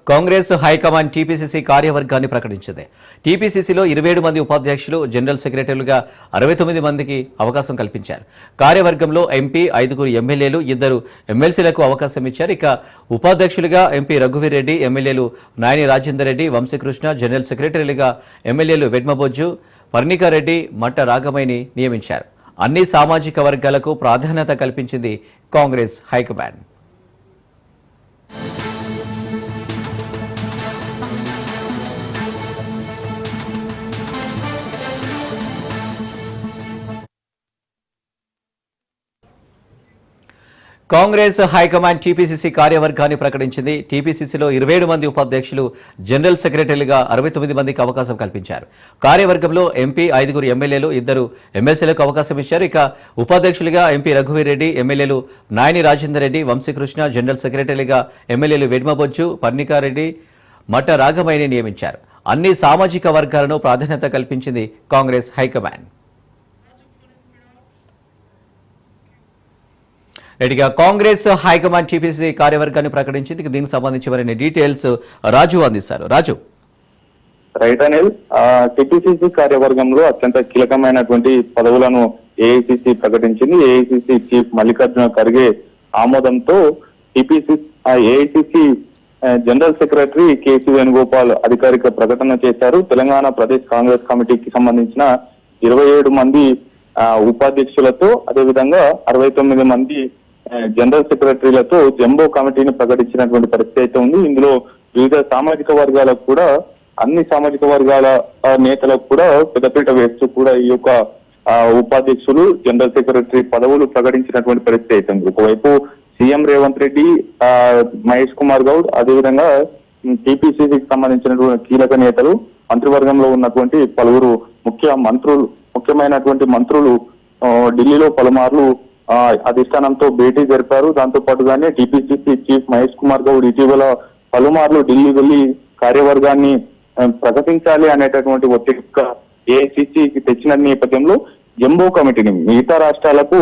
Congress high command TPCC కార్యవర్గాన్ని ప్రకటించింది. టీపీసీసీలో 27 మంది ఉపాధ్యక్షులు, జనరల్ సెక్రటరీలుగా 69 మందికి అవకాశం కల్పించారు. కార్యవర్గంలో ఎంపీ, 5 ఎమ్మెల్యేలు, 2 ఎమ్మెల్సీలకు అవకాశం ఇచ్చారు. ఇక ఉపాధ్యక్షులుగా ఎంపీ రఘువీర్ రెడ్డి, ఎమ్మెల్యేలు నాయని రాజేందర్ రెడ్డి, వంశీకృష్ణ, జనరల్ సెక్రటరీలుగా ఎమ్మెల్యేలు వెడ్మబొజ్జు, పర్ణికారెడ్డి, మట్ట రాఘమయ్యని నియమించారు. అన్ని సామాజిక వర్గాలకు ప్రాధాన్యత కల్పించింది Congress high command. Congress high command TPCC కార్యవర్గాన్ని ప్రకటించింది. టీపీసీసీలో 27 మంది ఉపాధ్యక్షులు, జనరల్ సెక్రటరీలుగా 69 మందికి అవకాశం కల్పించారు. కార్యవర్గంలో ఎంపీ, 5 ఎమ్మెల్యేలు, 2 ఎమ్మెల్సీలకు అవకాశం ఇచ్చారు. ఇక ఉపాధ్యక్షులుగా ఎంపీ రఘువీర్ రెడ్డి, ఎమ్మెల్యేలు నాయని రాజేందర్ రెడ్డి, వంశీకృష్ణ, జనరల్ సెక్రటరీలుగా ఎమ్మెల్యేలు వెడ్మబొజ్జు, పర్ణికారెడ్డి, మట్ట రాఘమయ్యని నియమించారు. అన్ని సామాజిక వర్గాలను ప్రాధాన్యత కల్పించింది కాంగ్రెస్ హైకమాండ్. రెడ్డిగా కాంగ్రెస్ హైకమాండ్ టీపీసీ కార్యవర్గాన్ని ప్రకటించింది. దీనికి సంబంధించి మరిన్ని డీటెయిల్స్ రాజు అందిస్తారు. రాజు. రైట్ అనిల్, టీపీసీసీ కార్యవర్గంలో అత్యంత కీలకమైనటువంటి పదవులను ఏఐసీసీ ప్రకటించింది. ఏఐసీసీ చీఫ్ మల్లికార్జున ఖర్గే ఆమోదంతో AICC general secretary KC Venugopal అధికారిక ప్రకటన చేశారు. తెలంగాణ ప్రదేశ్ కాంగ్రెస్ కమిటీకి సంబంధించిన 27 మంది ఉపాధ్యక్షులతో, అదేవిధంగా 69 మంది జనరల్ సెక్రటరీలతో జంబో కమిటీని ప్రకటించినటువంటి పరిస్థితి అయితే ఉంది. ఇందులో వివిధ సామాజిక వర్గాలకు కూడా, అన్ని సామాజిక వర్గాల నేతలకు కూడా పెద్దపీట వేస్తూ కూడా ఈ యొక్క ఉపాధ్యక్షులు, జనరల్ సెక్రటరీ పదవులు ప్రకటించినటువంటి పరిస్థితి అయితే ఉంది. ఒకవైపు సీఎం రేవంత్ రెడ్డి, మహేష్ కుమార్ గౌడ్, అదేవిధంగా టీపీసీసీకి సంబంధించినటువంటి కీలక నేతలు, మంత్రివర్గంలో ఉన్నటువంటి పలువురు ముఖ్యమైనటువంటి మంత్రులు ఢిల్లీలో పలుమార్లు అధిష్టానంతో భేటీ జరిపారు. దాంతో పాటుగానే టీపీసీసీ చీఫ్ మహేష్ కుమార్ గౌడ్ ఇటీవల పలుమార్లు ఢిల్లీ వెళ్లి కార్యవర్గాన్ని ప్రకటించాలి అనేటటువంటి ఒత్తిడి ఏఐసీసీకి తెచ్చిన నేపథ్యంలో జంబో కమిటీని, మిగతా రాష్ట్రాలకు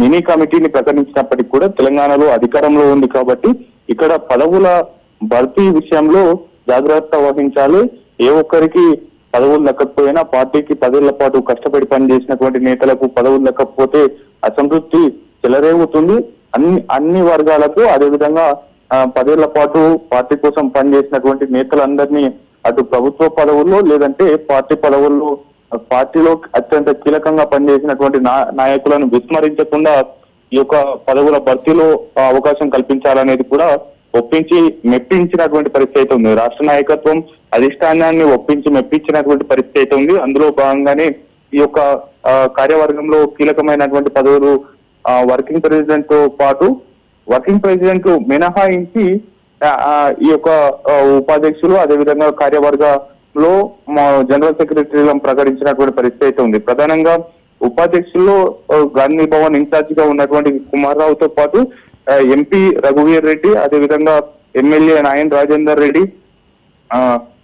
మినీ కమిటీని ప్రకటించినప్పటికీ కూడా తెలంగాణలో అధికారంలో ఉంది కాబట్టి ఇక్కడ పదవుల భర్తీ విషయంలో జాగ్రత్త వహించాలి. ఏ ఒక్కరికి పదవులు దక్కకపోయినా, పార్టీకి 10 ఏళ్ల పాటు కష్టపడి పనిచేసినటువంటి నేతలకు పదవులు దక్కకపోతే అసంతృప్తి చెలరేగుతుంది. అన్ని వర్గాలకు, అదేవిధంగా 10 ఏళ్ల పాటు పార్టీ కోసం పనిచేసినటువంటి నేతలందరినీ అటు ప్రభుత్వ పదవుల్లో, లేదంటే పార్టీ పదవుల్లో, పార్టీలో అత్యంత కీలకంగా పనిచేసినటువంటి నాయకులను విస్మరించకుండా ఈ యొక్క పదవుల భర్తీలో అవకాశం కల్పించాలనేది కూడా మెప్పించినటువంటి పరిస్థితి అయితే ఉంది. రాష్ట్ర నాయకత్వం అధిష్టానాన్ని మెప్పించినటువంటి పరిస్థితి అయితే ఉంది. అందులో భాగంగానే ఈ యొక్క కార్యవర్గంలో కీలకమైనటువంటి పదవులు వర్కింగ్ ప్రెసిడెంట్ తో పాటు, వర్కింగ్ ప్రెసిడెంట్ మినహాయించి ఈ యొక్క ఉపాధ్యక్షులు, అదేవిధంగా కార్యవర్గంలో జనరల్ సెక్రటరీలను ప్రకటించినటువంటి పరిస్థితి అయితే ఉంది. ప్రధానంగా ఉపాధ్యక్షుల్లో గాంధీ భవన్ ఇన్ఛార్జ్ గా ఉన్నటువంటి కుమార్ రావుతో పాటు ఎంపీ రఘువీర్ రెడ్డి, అదేవిధంగా ఎమ్మెల్యే నాయన్ రాజేందర్ రెడ్డి,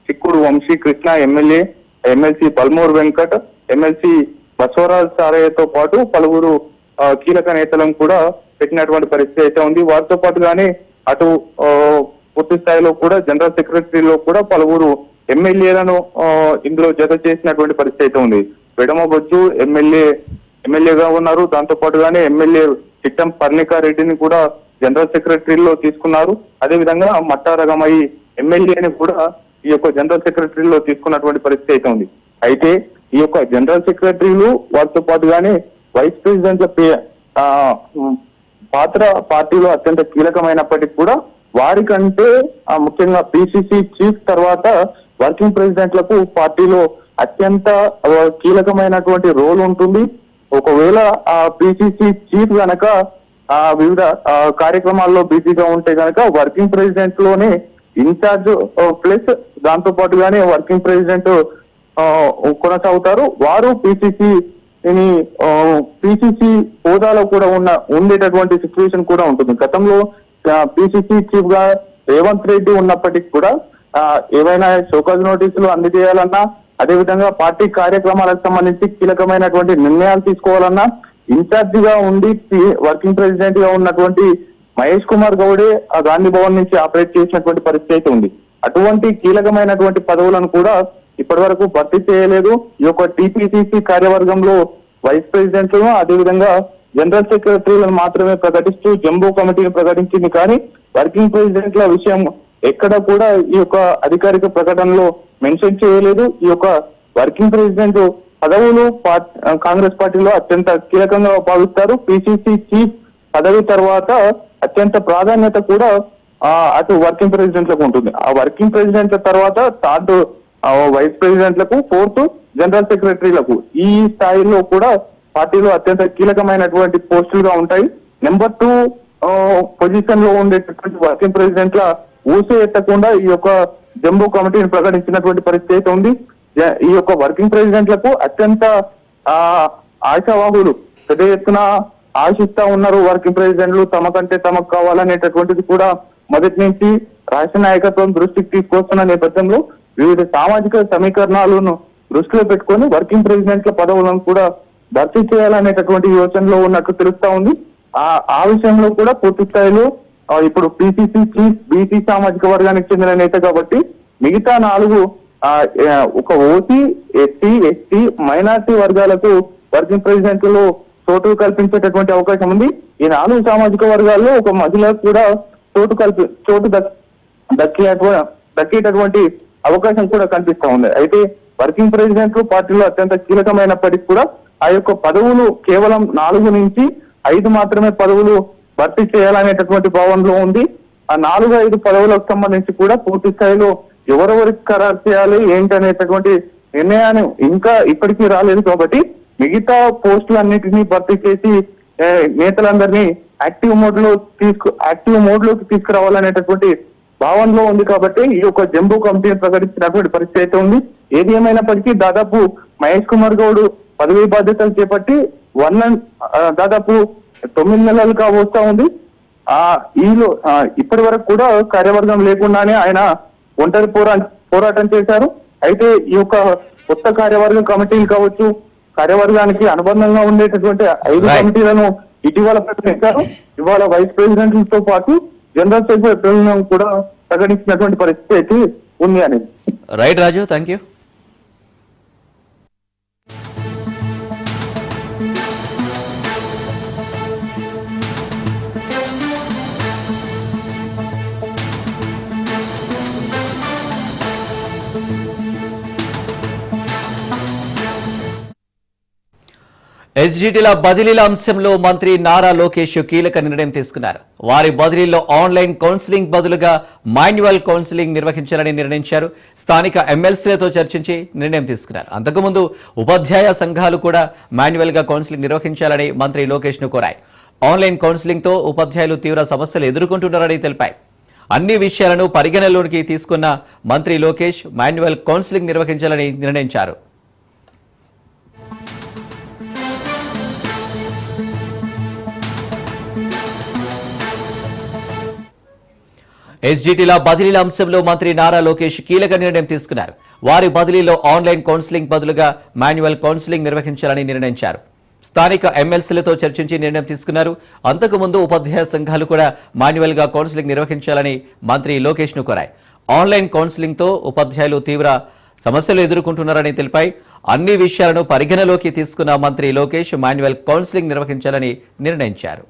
చిక్కుడు వంశీకృష్ణ, ఎమ్మెల్సీ పల్మూరు వెంకట్, ఎమ్మెల్సీ బసవరాజ్ సారయ్యతో పాటు పలువురు కీలక నేతలను కూడా పెట్టినటువంటి పరిస్థితి అయితే ఉంది. వారితో పాటుగానే అటు పూర్తి స్థాయిలో కూడా జనరల్ సెక్రటరీలో కూడా పలువురు ఎమ్మెల్యేలను ఇందులో జత చేసినటువంటి పరిస్థితి అయితే ఉంది. వెడమబొజ్జు ఎమ్మెల్యేగా ఉన్నారు. దాంతో పాటుగానే ఎమ్మెల్యే చిట్టం పర్ణికారెడ్డిని కూడా జనరల్ సెక్రటరీలో తీసుకున్నారు. అదేవిధంగా మట్టా రాఘమయ్య ఎమ్మెల్యేని కూడా ఈ యొక్క జనరల్ సెక్రటరీలో తీసుకున్నటువంటి పరిస్థితి అయితే ఉంది. అయితే ఈ యొక్క జనరల్ సెక్రటరీలు, వాటితో పాటుగానే వైస్ ప్రెసిడెంట్ల పాత్ర పార్టీలో అత్యంత కీలకమైనప్పటికీ కూడా వారికంటే ముఖ్యంగా పిసిసి చీఫ్ తర్వాత వర్కింగ్ ప్రెసిడెంట్లకు పార్టీలో అత్యంత కీలకమైనటువంటి రోల్ ఉంటుంది. ఒకవేళ పిసిసి చీఫ్ గనక వివిధ కార్యక్రమాల్లో బిజీగా ఉంటే గనక వర్కింగ్ ప్రెసిడెంట్ లోనే ఇన్ఛార్జ్ ప్లస్ దాంతో పాటుగానే వర్కింగ్ ప్రెసిడెంట్ కొనసాగుతారు. వారు పిసిసి హోదాలో కూడా ఉండేటటువంటి సిచ్యువేషన్ కూడా ఉంటుంది. గతంలో పిసిసి చీఫ్ గా రేవంత్ రెడ్డి ఉన్నప్పటికీ కూడా ఏవైనా షోకాజ్ నోటీసులు అందజేయాలన్నా, అదేవిధంగా పార్టీ కార్యక్రమాలకు సంబంధించి కీలకమైనటువంటి నిర్ణయాలు తీసుకోవాలన్నా ఇన్ఛార్జిగా ఉండి వర్కింగ్ ప్రెసిడెంట్ గా ఉన్నటువంటి మహేష్ కుమార్ గౌడే ఆ గాంధీ భవన్ నుంచి ఆపరేట్ చేసినటువంటి పరిస్థితి అయితే ఉంది. అటువంటి కీలకమైనటువంటి పదవులను కూడా ఇప్పటి వరకు భర్తీ చేయలేదు. ఈ యొక్క టీపీసీసీ కార్యవర్గంలో వైస్ ప్రెసిడెంట్లను అదేవిధంగా జనరల్ సెక్రటరీలను మాత్రమే ప్రకటిస్తూ జంబో కమిటీని ప్రకటించింది. కానీ వర్కింగ్ ప్రెసిడెంట్ల విషయం ఎక్కడ కూడా ఈ యొక్క అధికారిక ప్రకటనలో మెన్షన్ చేయలేదు. ఈ యొక్క వర్కింగ్ ప్రెసిడెంట్ పదవులు కాంగ్రెస్ పార్టీలో అత్యంత కీలకంగా భావిస్తారు. పిసిసి చీఫ్ పదవి తర్వాత అత్యంత ప్రాధాన్యత కూడా అటు వర్కింగ్ ప్రెసిడెంట్లకు ఉంటుంది. ఆ వర్కింగ్ ప్రెసిడెంట్ల తర్వాత థర్డ్ వైస్ ప్రెసిడెంట్లకు, ఫోర్త్ జనరల్ సెక్రటరీలకు, ఈ స్థాయిలో కూడా పార్టీలో అత్యంత కీలకమైనటువంటి పోస్టులుగా ఉంటాయి. నెంబర్ 2 పొజిషన్ లో ఉండేటటువంటి వర్కింగ్ ప్రెసిడెంట్ల ఊసే ఎత్తకుండా ఈ యొక్క జంబో కమిటీని ప్రకటించినటువంటి పరిస్థితి అయితే ఉంది. ఈ యొక్క వర్కింగ్ ప్రెసిడెంట్లకు అత్యంత ఆశావాహులు పెద్ద ఎత్తున ఆశిస్తా ఉన్నారు. వర్కింగ్ ప్రెసిడెంట్లు తమకంటే తమకు కావాలనేటటువంటిది కూడా మొదటి నుంచి రాష్ట్ర నాయకత్వం దృష్టికి తీసుకొస్తున్న నేపథ్యంలో వివిధ సామాజిక సమీకరణాలను దృష్టిలో పెట్టుకొని వర్కింగ్ ప్రెసిడెంట్ల పదవులను కూడా భర్తీ చేయాలనేటటువంటి యోచనలో ఉన్నట్టు తెలుస్తా ఉంది. ఆ విషయంలో కూడా పూర్తి స్థాయిలో ఇప్పుడు పిసిసి చీఫ్ బీసీ సామాజిక వర్గానికి చెందిన నేత కాబట్టి మిగతా 4 ఒక ఓసీ, ఎస్సీ, ఎస్టీ, మైనార్టీ వర్గాలకు వర్కింగ్ ప్రెసిడెంట్లలో చోటు కల్పించేటటువంటి అవకాశం ఉంది. ఈ 4 సామాజిక వర్గాల్లో ఒక మహిళకు కూడా చోటు దక్కేటటువంటి అవకాశం కూడా కనిపిస్తా ఉంది. అయితే వర్కింగ్ ప్రెసిడెంట్ పార్టీలో అత్యంత కీలకమైనప్పటికీ కూడా ఆ యొక్క పదవులు కేవలం 4 నుంచి 5 మాత్రమే పదవులు భర్తీ చేయాలనేటటువంటి భావనలో ఉంది. ఆ 4-5 పదవులకు సంబంధించి కూడా పూర్తి స్థాయిలో ఎవరెవరికి ఖరారు చేయాలి ఏంటనేటటువంటి నిర్ణయాన్ని ఇంకా ఇప్పటికీ రాలేదు. కాబట్టి మిగతా పోస్టులన్నిటినీ భర్తీ చేసి నేతలందరినీ యాక్టివ్ మోడ్ లోకి తీసుకురావాలనేటటువంటి భావనలో ఉంది. కాబట్టి ఈ యొక్క జంబో కమిటీని ప్రకటించినటువంటి పరిస్థితి అయితే ఉంది. ఏది ఏమైనప్పటికీ దాదాపు మహేష్ కుమార్ గౌడ్ పదవీ బాధ్యతలు చేపట్టి దాదాపు 9 నెలలు కావస్తా ఉంది. ఇప్పటి వరకు కూడా కార్యవర్గం లేకుండానే ఆయన ఒంటరి పోరాటం చేశారు. అయితే ఈ యొక్క కొత్త కార్యవర్గ కమిటీలు కావచ్చు, కార్యవర్గానికి అనుబంధంగా ఉండేటటువంటి 5 కమిటీలను ఇటీవల ప్రకటించారు. ఇవాళ వైస్ ప్రెసిడెంట్లతో పాటు జనరల్ సెక్రటరీలను కూడా ప్రకటించినటువంటి పరిస్థితి అయితే ఉంది అనేది. Right Raju, thank you. ఎస్జిటిల బదిలీల అంశంలో మంత్రి నారా లోకేష్ కీలక నిర్ణయం తీసుకున్నారు. వారి బదిలీలో ఆన్లైన్ కౌన్సిలింగ్ బదులుగా మాన్యువల్ కౌన్సిలింగ్ నిర్వహించాలని నిర్ణయించారు. స్థానిక ఎమ్మెల్సీలతో చర్చించి నిర్ణయం తీసుకున్నారు. అంతకుముందు ఉపాధ్యాయ సంఘాలు కూడా మాన్యువల్ గా కౌన్సిలింగ్ నిర్వహించాలని మంత్రి లోకేష్ ను కోరాయి. ఆన్లైన్ కౌన్సిలింగ్ తో ఉపాధ్యాయులు తీవ్ర సమస్యలు ఎదుర్కొంటున్నారని తెలిపాయి. అన్ని విషయాలను పరిగణలోకి తీసుకున్న మంత్రి లోకేష్ మాన్యువల్ కౌన్సిలింగ్ నిర్వహించాలని నిర్ణయించారు. ఎస్జిటిల బదిలీల అంశంలో మంత్రి నారా లోకేష్ కీలక నిర్ణయం తీసుకున్నారు. వారి బదిలీలో ఆన్లైన్ కౌన్సిలింగ్ బదులుగా మాన్యువల్ కౌన్సిలింగ్ నిర్వహించాలని నిర్ణయించారు. స్థానిక ఎమ్మెల్సీలతో చర్చించి నిర్ణయం తీసుకున్నారు. అంతకుముందు ఉపాధ్యాయ సంఘాలు కూడా మాన్యువల్ గా కౌన్సిలింగ్ నిర్వహించాలని మంత్రి లోకేష్ ను కోరాయి. ఆన్లైన్ కౌన్సిలింగ్ తో ఉపాధ్యాయులు తీవ్ర సమస్యలు ఎదుర్కొంటున్నారని తెలిపాయి. అన్ని విషయాలను పరిగణలోకి తీసుకున్న మంత్రి లోకేష్ మాన్యువల్ కౌన్సిలింగ్ నిర్వహించాలని నిర్ణయించారు.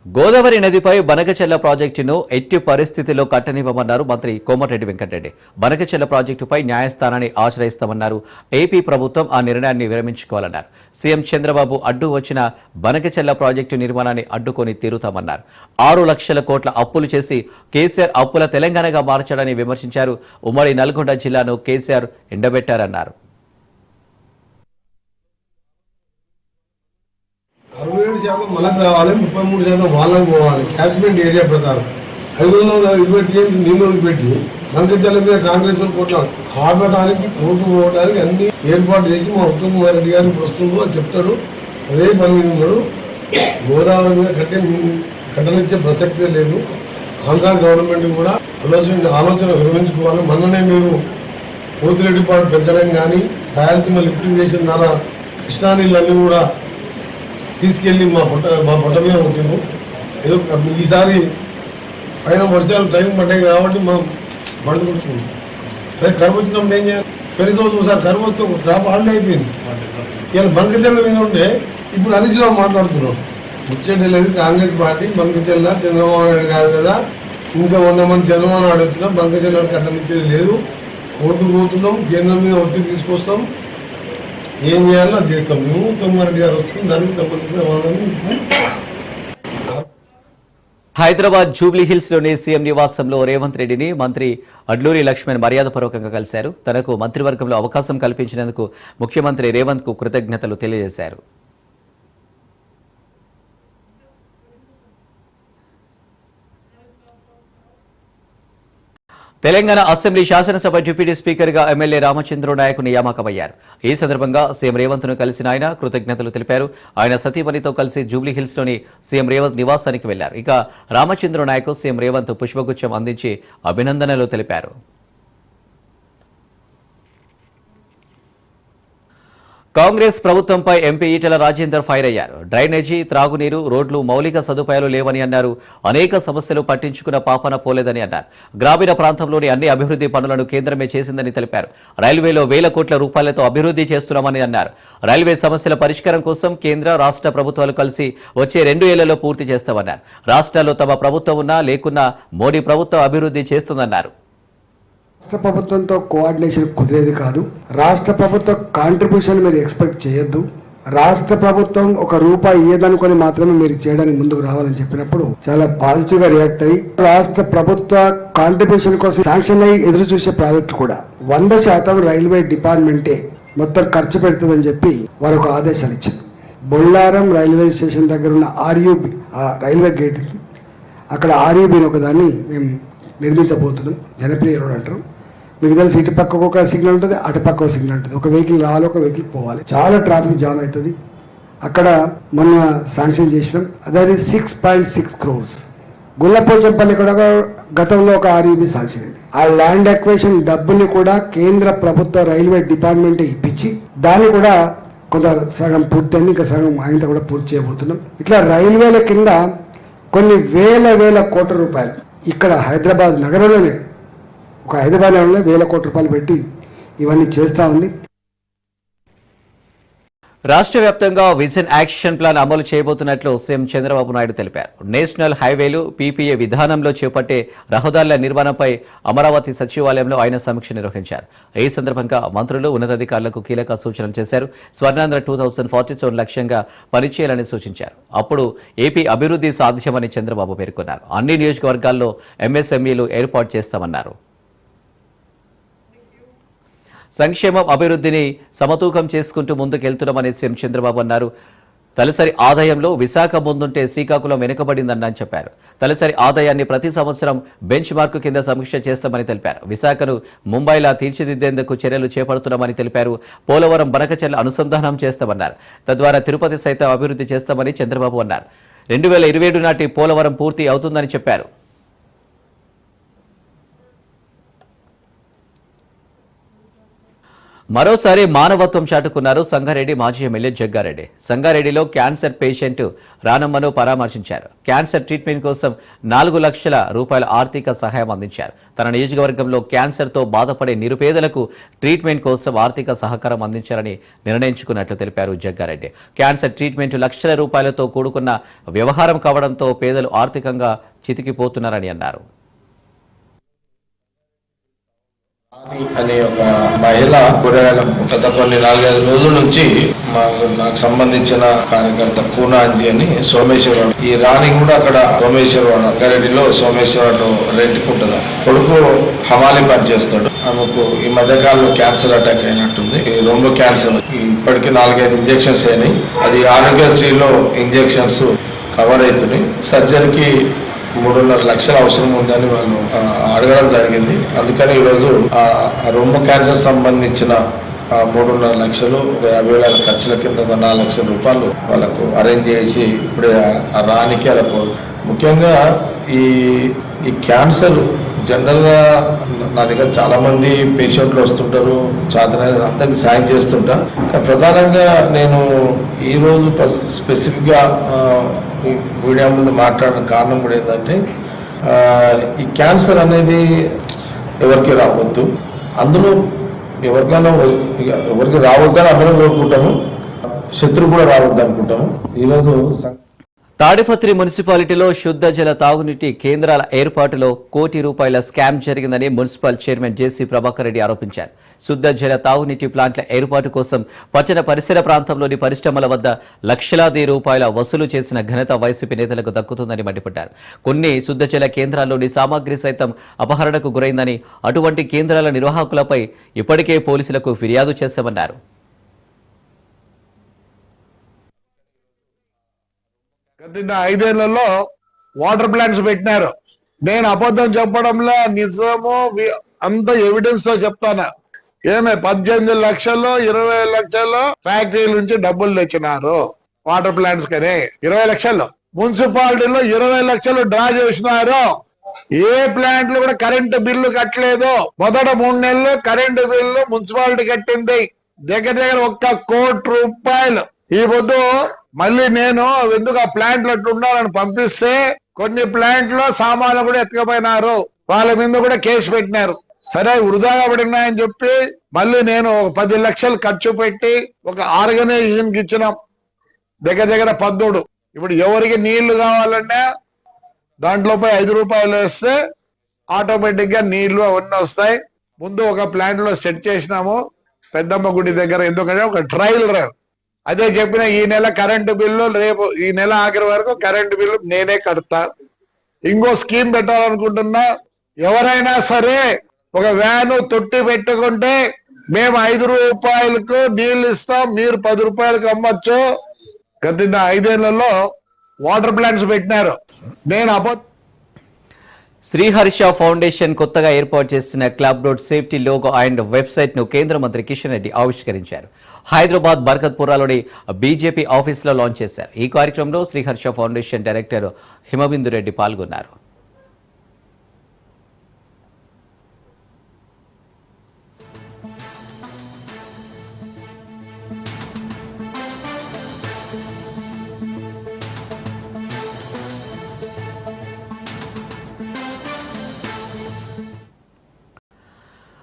గోదావరి నదిపై బనకచెర్ల ప్రాజెక్టును ఎట్టి పరిస్థితిలో కట్టనివ్వమన్నారు మంత్రి కోమటిరెడ్డి వెంకటరెడ్డి. బనకచెర్ల ప్రాజెక్టుపై న్యాయస్థానాన్ని ఆశ్రయిస్తామన్నారు. ఏపీ ప్రభుత్వం ఆ నిర్ణయాన్ని విరమించుకోవాలన్నారు. సీఎం చంద్రబాబు అడ్డు వచ్చిన బనకచెర్ల ప్రాజెక్టు నిర్మాణాన్ని అడ్డుకొని తీరుతామన్నారు. 6 లక్షల కోట్ల అప్పులు చేసి కేసీఆర్ అప్పుల తెలంగాణగా మార్చాడని విమర్శించారు. ఉమ్మడి నల్గొండ జిల్లాను కేసీఆర్ ఎండబెట్టారన్నారు. 67% మనకు రావాలి, 33% వాళ్ళకు పోవాలి. క్యాచ్మెంట్ ఏరియా ప్రకారం 520 టీఎంసీ నీళ్ళు పెట్టి బనకచెర్ల మీద కాంగ్రెస్ కోట్ల ఆపడానికి కోర్టు పోవడానికి అన్ని ఏర్పాటు చేసి మా ఉత్తమ్ కుమార్ రెడ్డి గారిని ప్రస్తుతం అని చెప్తారు. అదే పని మీద ఉన్నారు. గోదావరి మీద కట్టనిచ్చే ప్రసక్తే లేదు. ఆంధ్ర గవర్నమెంట్ కూడా ఆలోచన విరమించుకోవాలి. మొన్ననే మీరు పోతిరెడ్డిపాటు పెంచడం కానీ రాయలసీమ లిఫ్టింగ్ చేసిన ద్వారా కృష్ణా నీళ్ళన్నీ కూడా తీసుకెళ్ళి మా పొట్ట మీద వచ్చింది. ఏదో ఈసారి పైన వర్షాలు టైం పడ్డాయి కాబట్టి మా బండి కొట్టుకుంది. అదే కరువు వచ్చినప్పుడు ఏం చేయాలి? ప్రతి సంవత్సరం సార్ కరువు వస్తే ఒక క్రాప్ హాల్ట్ అయిపోయింది. ఇలా బంకచెల్ల మీద ఉంటే ఇప్పుడు హరీష్ రావు మాట్లాడుతున్నాం. ముచ్చటే లేదు, కాంగ్రెస్ పార్టీ బంకచెల్ల చంద్రబాబు నాయుడు కాదు కదా, ఇంకా 100 మంది చంద్రబాబు నాయుడు వచ్చినా బంకచెల్లని కట్టనిచ్చేది లేదు. కోర్టు పోతున్నాం, కేంద్రం మీద ఒత్తిడి తీసుకొస్తాం, ఏం చేయాలో అది చేస్తాం. మేము తొమ్మిది గారు వస్తుంది, దానికి సంబంధించిన వాళ్ళని హైదరాబాద్ జూబ్లీ హిల్స్ లోని సీఎం నివాసంలో రేవంత్ రెడ్డిని మంత్రి అడ్లూరి లక్ష్మణ్ మర్యాదపూర్వకంగా కలిశారు. తనకు మంత్రివర్గంలో అవకాశం కల్పించినందుకు ముఖ్యమంత్రి రేవంత్ కు కృతజ్ఞతలు తెలియజేశారు. తెలంగాణ అసెంబ్లీ శాసనసభ డిప్యూటీ స్పీకర్గా ఎమ్మెల్యే రామచంద్ర నాయక్ నియామకమయ్యారు. ఈ సందర్భంగా సీఎం రేవంత్ ను కలిసిన ఆయన కృతజ్ఞతలు తెలిపారు. ఆయన సతీమణితో కలిసి జూబ్లీ హిల్స్ లోని సీఎం రేవంత్ నివాసానికి వెళ్లారు. ఇక రామచంద్ర నాయక్ సీఎం రేవంత్ పుష్పగుచ్చం అందించి అభినందనలు తెలిపారు. కాంగ్రెస్ ప్రభుత్వంపై ఎంపీ ఈటెల రాజేందర్ ఫైర్ అయ్యారు. డ్రైనేజీ, త్రాగునీరు, రోడ్లు, మౌలిక సదుపాయాలు లేవని అన్నారు. అనేక సమస్యలు పట్టించుకున్న పాపన పోలేదని అన్నారు. గ్రామీణ ప్రాంతంలోని అన్ని అభివృద్ధి పనులను కేంద్రమే చేసిందని తెలిపారు. రైల్వేలో 1,000 కోట్ల రూపాయలతో అభివృద్ధి చేస్తున్నామని అన్నారు. రైల్వే సమస్యల పరిష్కారం కోసం కేంద్ర, రాష్ట్ర ప్రభుత్వాలు కలిసి వచ్చే 2 ఏళ్లలో పూర్తి చేస్తామన్నారు. రాష్ట్రాల్లో తమ ప్రభుత్వం ఉన్నా లేకున్నా మోడీ ప్రభుత్వం అభివృద్ధి చేస్తుందన్నారు. రాష్ట్ర ప్రభుత్వంతో కోఆర్డినేషన్ కుదిరేది కాదు. రాష్ట్ర ప్రభుత్వ కాంట్రిబ్యూషన్ మీరు ఎక్స్పెక్ట్ చేయొద్దు. రాష్ట్ర ప్రభుత్వం ₹1 ఇయ్యదనుకొని మాత్రమే మీరు చేయడానికి ముందుకు రావాలని చెప్పినప్పుడు చాలా పాజిటివ్ గా రియాక్ట్ అయ్యి రాష్ట్ర ప్రభుత్వ కాంట్రిబ్యూషన్ కోసం శాంక్షన్ అయ్యి ఎదురు చూసే ప్రాజెక్టు కూడా 100% రైల్వే డిపార్ట్మెంటే మొత్తం ఖర్చు పెడుతుందని చెప్పి వారు ఒక ఆదేశాలు ఇచ్చారు. బొల్లారం రైల్వే స్టేషన్ దగ్గర ఉన్న RUB రైల్వే గేట్, అక్కడ RUB ఒకదాన్ని మేము నిర్మించబోతున్నాం. జనప్రియ రోడ్ అంటారు. మీకు తెలిసి ఇటు పక్కకు ఒక సిగ్నల్ ఉంటుంది, అటు పక్క ఒక సిగ్నల్ ఉంటుంది. ఒక వెహికల్ రావాలి, ఒక వెహికల్ పోవాలి. చాలా ట్రాఫిక్ జామ్ అవుతుంది. అక్కడ మొన్న శాంక్షన్ చేసినాం. అదే 6.6 crores. గుల్లపోచంపల్లి కూడా గతంలో ఒక RUB శాంక్షన్ అయింది. ఆ ల్యాండ్ అక్వేషన్ డబ్బుని కూడా కేంద్ర ప్రభుత్వ రైల్వే డిపార్ట్మెంట్ ఇప్పించి దాన్ని కూడా కొంత సగం పూర్తయింది, ఇంకా సగం ఆయనతో కూడా పూర్తి చేయబోతున్నాం. ఇట్లా రైల్వేల కింద కొన్ని వేల కోట్ల రూపాయలు ఇక్కడ హైదరాబాద్ నగరంలోనే, ఒక హైదరాబాద్ నగరంలో 1,000 కోట్ల రూపాయలు పెట్టి ఇవన్నీ చేస్తా ఉంది. రాష్ట్ర వ్యాప్తంగా విజన్ యాక్షన్ ప్లాన్ అమలు చేయబోతున్నట్లు సీఎం చంద్రబాబు నాయుడు తెలిపారు. నేషనల్ హైవేలు, PPA విధానంలో చేపట్టే రహదారుల నిర్మాణంపై అమరావతి సచివాలయంలో ఆయన సమీక్ష నిర్వహించారు. ఈ సందర్భంగా మంత్రులు, ఉన్నతాధికారులకు కీలక సూచనలు చేశారు. స్వర్ణాంధ్ర 2047 లక్ష్యంగా పనిచేయాలని సూచించారు. అప్పుడు ఏపీ అభివృద్ధి సాధ్యమని చంద్రబాబు పేర్కొన్నారు. అన్ని నియోజకవర్గాల్లో MSMEలు ఏర్పాటు చేస్తామన్నారు. సంక్షేమం, అభివృద్ధిని సమతూకం చేసుకుంటూ ముందుకెళ్తున్నామని సీఎం చంద్రబాబు అన్నారు. తలసరి ఆదాయంలో విశాఖ ముందుంటే శ్రీకాకుళం వెనుకబడిందని చెప్పారు. తలసరి ఆదాయాన్ని ప్రతి సంవత్సరం బెంచ్ మార్కు కింద సమీక్ష చేస్తామని తెలిపారు. విశాఖను ముంబైలా తీర్చిదిద్దేందుకు చర్యలు చేపడుతున్నామని తెలిపారు. పోలవరం, బనకచెర్ల అనుసంధానం చేస్తామన్నారు. తద్వారా తిరుపతి సైతం అభివృద్ధి చేస్తామని చంద్రబాబు అన్నారు. 2027 నాటి పోలవరం పూర్తి అవుతుందని చెప్పారు. మరోసారి మానవత్వం చాటుకున్నారు సంగారెడ్డి మాజీ ఎమ్మెల్యే జగ్గారెడ్డి. సంగారెడ్డిలో క్యాన్సర్ పేషెంట్ రానమ్మను పరామర్శించారు. క్యాన్సర్ ట్రీట్మెంట్ కోసం 4 లక్షల రూపాయల ఆర్థిక సహాయం అందించారు. తన నియోజకవర్గంలో క్యాన్సర్తో బాధపడే నిరుపేదలకు ట్రీట్మెంట్ కోసం ఆర్థిక సహకారం అందించాలని నిర్ణయించుకున్నట్లు తెలిపారు జగ్గారెడ్డి. క్యాన్సర్ ట్రీట్మెంట్ లక్షల రూపాయలతో కూడుకున్న వ్యవహారం కావడంతో పేదలు ఆర్థికంగా చితికిపోతున్నారని అన్నారు. అనే ఒక మహిళ కూరగాయల గతపల్లి 4-5 రోజుల నుంచి నాకు సంబంధించిన కార్యకర్త కూనాంజీ అని సోమేశ్వరరావు, ఈ రాణి కూడా అక్కడ సోమేశ్వరరావు రంగారెడ్డిలో సోమేశ్వరరావు రెంట్కుంటుంది. కొడుకు హమాలి పని చేస్తాడు. ఆమెకు ఈ మధ్యకాలంలో క్యాన్సర్ అటాక్ అయినట్టుంది. ఈ రొమ్ము క్యాన్సర్ ఇప్పటికీ 4-5 ఇంజెక్షన్స్ అయినాయి. అది ఆరోగ్యశ్రీలో ఇంజెక్షన్స్ కవర్ అవుతున్నాయి. సర్జరీకి 3.5 లక్షలు అవసరం ఉందని వాళ్ళు అడగడం జరిగింది. అందుకని ఈరోజు ఆ రొమ్ము క్యాన్సర్ సంబంధించిన 3.5 లక్షలు 50,000 ఖర్చుల కింద 4 లక్షల రూపాయలు వాళ్ళకు అరేంజ్ చేసి ఇప్పుడే ఆ రానికి వాళ్ళకు ముఖ్యంగా ఈ క్యాన్సర్ జనరల్ గా నా దగ్గర చాలా మంది పేషెంట్లు వస్తుంటారు, అందరికి సాయం చేస్తుంటా. ప్రధానంగా నేను ఈ రోజు స్పెసిఫిక్ గా ఈ మీడియా ముందు మాట్లాడడం కారణం కూడా ఏంటంటే ఈ క్యాన్సర్ అనేది ఎవరికి రావద్దు, అందులో ఎవరికి రావద్దని అందరం కోరుకుంటాము, శత్రువు కూడా రావద్దు అనుకుంటాము. ఈరోజు తాడిపత్రి మున్సిపాలిటీలో శుద్ధ జల తాగునీటి కేంద్రాల ఏర్పాటులో ₹1 కోటి స్కామ్ జరిగిందని మున్సిపల్ చైర్మన్ జేసీ ప్రభాకర్ రెడ్డి ఆరోపించారు. శుద్ధ జల తాగునీటి ప్లాంట్ల ఏర్పాటు కోసం పట్టణ పరిసర ప్రాంతంలోని పరిశ్రమల వద్ద లక్షలాది రూపాయల వసూలు చేసిన ఘనత వైసీపీ నేతలకు దక్కుతుందని మండిపడ్డారు. కొన్ని శుద్ధ జల కేంద్రాల్లోని సామాగ్రి సైతం అపహరణకు గురైందని, అటువంటి కేంద్రాల నిర్వాహకులపై ఇప్పటికే పోలీసులకు ఫిర్యాదు చేశామన్నారు. గత 5 ఏళ్లలో వాటర్ ప్లాంట్స్ పెట్టినారు. నేను అబద్ధం చెప్పడంలో నిజము అంత ఎవిడెన్స్ తో చెప్తాను. 18 లక్షలు 20 లక్షలు ఫ్యాక్టరీ నుంచి డబ్బులు తెచ్చినారు వాటర్ ప్లాంట్స్ కనే. 20 లక్షలు మున్సిపాలిటీలో 20 లక్షలు డ్రా చేసినారు. ఏ ప్లాంట్లు కూడా కరెంటు బిల్లు కట్టలేదు. మొదట 3 నెలలు కరెంటు బిల్లు మున్సిపాలిటీ కట్టింది దగ్గర దగ్గర ₹1 కోటి. ఈ పొద్దు మళ్ళీ నేను ఎందుకు ఆ ప్లాంట్లు అట్లా ఉండాలని పంపిస్తే కొన్ని ప్లాంట్లో సామాన్లు కూడా ఎత్తుకపోయినారు, వాళ్ళ మీద కూడా కేసు పెట్టినారు. సరే వృధాగా పడినాయని చెప్పి మళ్ళీ నేను 10 లక్షలు ఖర్చు పెట్టి ఒక ఆర్గనైజేషన్ కి ఇచ్చినాం, దగ్గర దగ్గర 13. ఇప్పుడు ఎవరికి నీళ్లు కావాలంటే దాంట్లో ₹5 వేస్తే ఆటోమేటిక్ గా నీళ్లు అవన్నీ వస్తాయి. ముందు ఒక ప్లాంట్ లో సెట్ చేసినాము పెద్దమ్మ గుడి దగ్గర, ఎందుకంటే ఒక ట్రయల్ రన్. అదే చెప్పిన ఈ నెల కరెంటు బిల్లు రేపు ఈ నెల ఆఖరి వరకు కరెంటు బిల్లు నేనే కడతా. ఇంకో స్కీమ్ పెట్టాలనుకుంటున్నా, ఎవరైనా సరే ఒక వ్యాను తొట్టి పెట్టుకుంటే మేము ₹5 నీళ్లు ఇస్తాం, మీరు ₹10 అమ్మచ్చు. గత 5 ఏళ్లలో వాటర్ ప్లాంట్స్ పెట్టినారు. నేను శ్రీహర్ష ఫౌండేషన్ కొత్తగా ఏర్పాటు చేసిన club road safety logo and website ను కేంద్ర మంత్రి కిషన్ రెడ్డి ఆవిష్కరించారు. హైదరాబాద్ బర్కత్పురాలోని బీజేపీ ఆఫీసులో లాంచ్ చేశారు. ఈ కార్యక్రమంలో శ్రీహర్ష ఫౌండేషన్ డైరెక్టర్ హిమబిందు రెడ్డి పాల్గొన్నారు.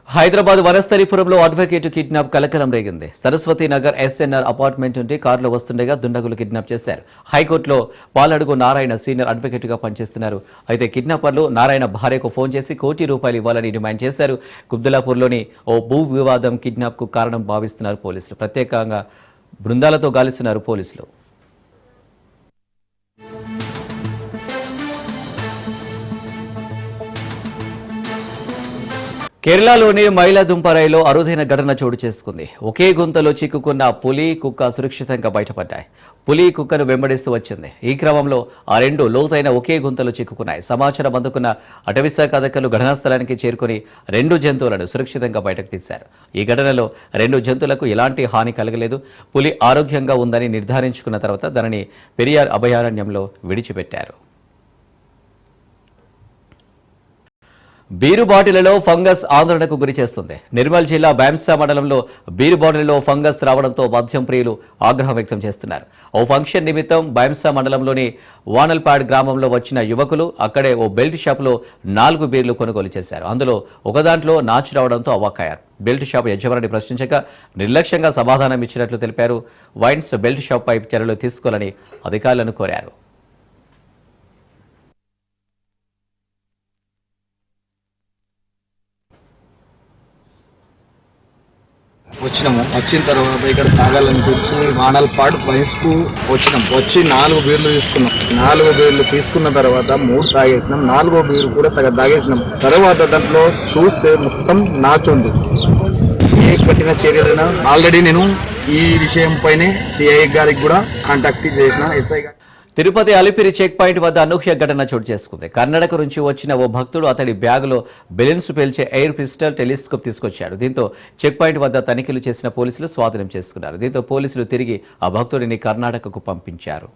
హైదరాబాద్ వనస్థలిపురంలో అడ్వకేట్ కిడ్నాప్ కలకలం రేగింది. సరస్వతి నగర్ ఎస్ఎన్ఆర్ అపార్ట్మెంట్ నుండి కారులో వస్తుండగా దుండగులు కిడ్నాప్ చేశారు. హైకోర్టులో పాలడుగు నారాయణ సీనియర్ అడ్వకేట్ గా పనిచేస్తున్నారు. అయితే కిడ్నాపర్లు నారాయణ భార్యకు ఫోన్ చేసి ₹1 కోటి ఇవ్వాలని డిమాండ్ చేశారు. కుబ్దులాపూర్లోని ఓ భూ వివాదం కిడ్నాప్ కు కారణం భావిస్తున్నారు పోలీసులు. ప్రత్యేకంగా బృందాలతో గాలిస్తున్నారు పోలీసులు. కేరళలోని మైలాదుంపరైలో అరుదైన ఘటన చోటు చేసుకుంది. ఒకే గుంతలో చిక్కుకున్న పులి, కుక్క సురక్షితంగా బయటపడ్డాయి. పులి కుక్కను వెంబడిస్తూ వచ్చింది. ఈ క్రమంలో ఆ రెండు లోతైన ఒకే గుంతలో చిక్కుకున్నాయి. సమాచారం అందుకున్న అటవీశాఖ అధికారులు ఘటనా స్థలానికి చేరుకుని 2 జంతువులను సురక్షితంగా బయటకు తీశారు. ఈ ఘటనలో 2 జంతువులకు ఎలాంటి హాని కలగలేదు. పులి ఆరోగ్యంగా ఉందని నిర్ధారించుకున్న తర్వాత దానిని పెరియార్ అభయారణ్యంలో విడిచిపెట్టారు. బీరు బాటిళ్లలో ఫంగస్ ఆందోళనకు గురి చేస్తుంది. నిర్మల్ జిల్లా బైంసా మండలంలో బీరు బాటిల్లో ఫంగస్ రావడంతో మద్యం ప్రియులు ఆగ్రహం వ్యక్తం చేస్తున్నారు. ఓ ఫంక్షన్ నిమిత్తం బైంసా మండలంలోని వానల్పాడ్ గ్రామంలో వచ్చిన యువకులు అక్కడే ఓ బెల్ట్ షాపులో 4 బీర్లు కొనుగోలు చేశారు. అందులో ఒకదాంట్లో నాచు రావడంతో అవాక్కయ్యారు. బెల్ట్ షాప్ యజమానిని ప్రశ్నించగా నిర్లక్ష్యంగా సమాధానం ఇచ్చినట్లు తెలిపారు. వైన్స్ బెల్ట్ షాప్పై చర్యలు తీసుకోవాలని అధికారులను కోరారు. వచ్చిన తర్వాత ఇక్కడ తాగాలనిపించి వానల్పాడ్ వైన్స్కు వచ్చి 4 బీర్లు తీసుకున్నాం. 4 బీర్లు తీసుకున్న తర్వాత 3 తాగేసినాం. 4వ బీరు కూడా సగం తాగేసినాం. తర్వాత దాంట్లో చూస్తే మొత్తం నాచుంది. ఏ కఠిన చర్యలైనా ఆల్రెడీ నేను ఈ విషయం పైనే సిఐ గారికి కూడా కాంటాక్ట్ చేసిన. ఎస్ఐ గారు తిరుపతి అలిపిరి చెక్ పాయింట్ వద్ద అనూహ్య ఘటన చోటు చేసుకుంది. కర్ణాటక నుంచి వచ్చిన ఓ భక్తుడు అతడి బ్యాగులో బెలూన్స్ పేల్చే ఎయిర్ పిస్టల్, టెలిస్కోప్ తీసుకొచ్చాడు. దీంతో చెక్ పాయింట్ వద్ద తనిఖీలు చేసిన పోలీసులు స్వాధీనం చేసుకున్నారు. దీంతో పోలీసులు తిరిగి ఆ భక్తుడిని కర్ణాటకకు పంపించారు.